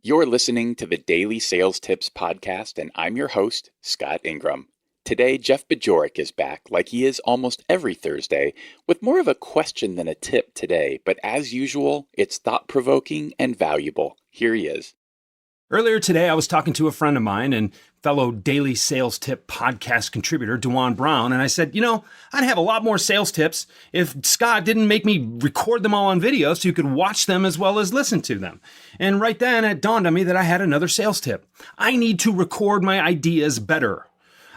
You're listening to the Daily Sales Tips Podcast, and I'm your host, Scott Ingram. Today, Jeff Bajorek is back, like he is almost every Thursday, with more of a question than a tip today, but as usual, it's thought-provoking and valuable. Here he is. Earlier today, I was talking to a friend of mine and fellow Daily Sales Tip podcast contributor, Dewan Brown, and I said, I'd have a lot more sales tips if Scott didn't make me record them all on video so you could watch them as well as listen to them. And right then, it dawned on me that I had another sales tip. I need to record my ideas better.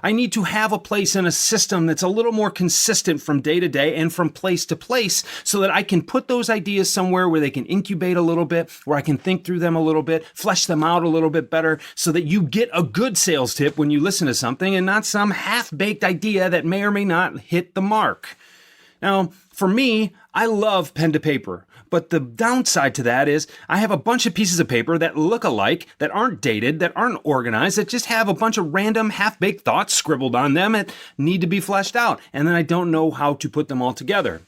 I need to have a place in a system that's a little more consistent from day to day and from place to place so that I can put those ideas somewhere where they can incubate a little bit, where I can think through them a little bit, flesh them out a little bit better so that you get a good sales tip when you listen to something and not some half-baked idea that may or may not hit the mark. Now, for me, I love pen to paper. But the downside to that is I have a bunch of pieces of paper that look alike, that aren't dated, that aren't organized, that just have a bunch of random half-baked thoughts scribbled on them that need to be fleshed out. And then I don't know how to put them all together.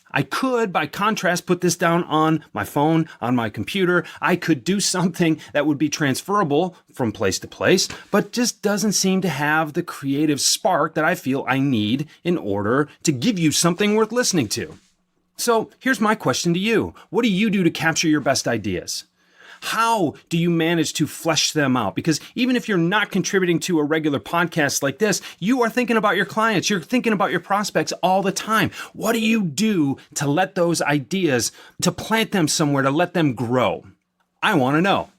I could, by contrast, put this down on my phone, on my computer. I could do something that would be transferable from place to place, but just doesn't seem to have the creative spark that I feel I need in order to give you something worth listening to. So here's my question to you. What do you do to capture your best ideas? How do you manage to flesh them out? Because even if you're not contributing to a regular podcast like this, you are thinking about your clients. You're thinking about your prospects all the time. What do you do to let those ideas, to plant them somewhere, to let them grow? I want to know.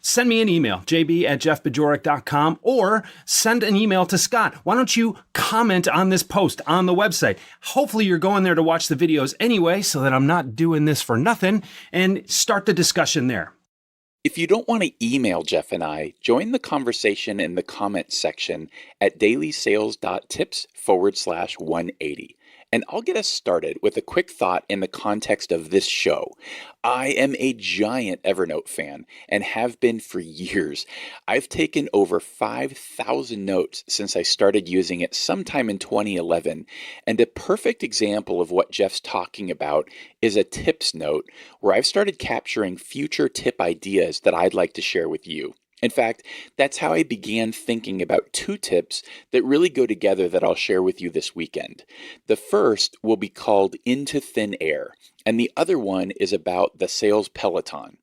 Send me an email, jb@jeffbajorek.com, or send an email to Scott. Why don't you comment on this post on the website? Hopefully you're going there to watch the videos anyway, so that I'm not doing this for nothing, and start the discussion there. If you don't want to email Jeff and I, join the conversation in the comments section at dailysales.tips/180. And I'll get us started with a quick thought in the context of this show. I am a giant Evernote fan and have been for years. I've taken over 5,000 notes since I started using it sometime in 2011. And a perfect example of what Jeff's talking about is a tips note where I've started capturing future tip ideas that I'd like to share with you. In fact, that's how I began thinking about two tips that really go together that I'll share with you this weekend. The first will be called Into Thin Air, and the other one is about the sales peloton.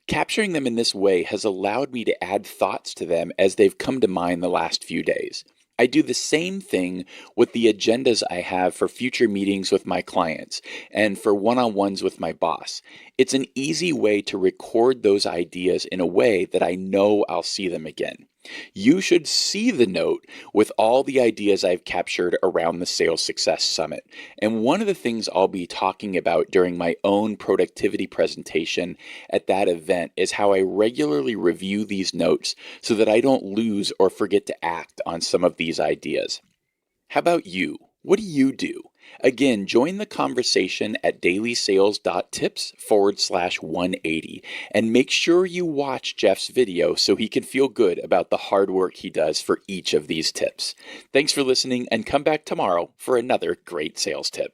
Capturing them in this way has allowed me to add thoughts to them as they've come to mind the last few days. I do the same thing with the agendas I have for future meetings with my clients and for one-on-ones with my boss. It's an easy way to record those ideas in a way that I know I'll see them again. You should see the note with all the ideas I've captured around the Sales Success Summit. And one of the things I'll be talking about during my own productivity presentation at that event is how I regularly review these notes so that I don't lose or forget to act on some of these ideas. How about you? What do you do? Again, join the conversation at dailysales.tips/180 and make sure you watch Jeff's video so he can feel good about the hard work he does for each of these tips. Thanks for listening and come back tomorrow for another great sales tip.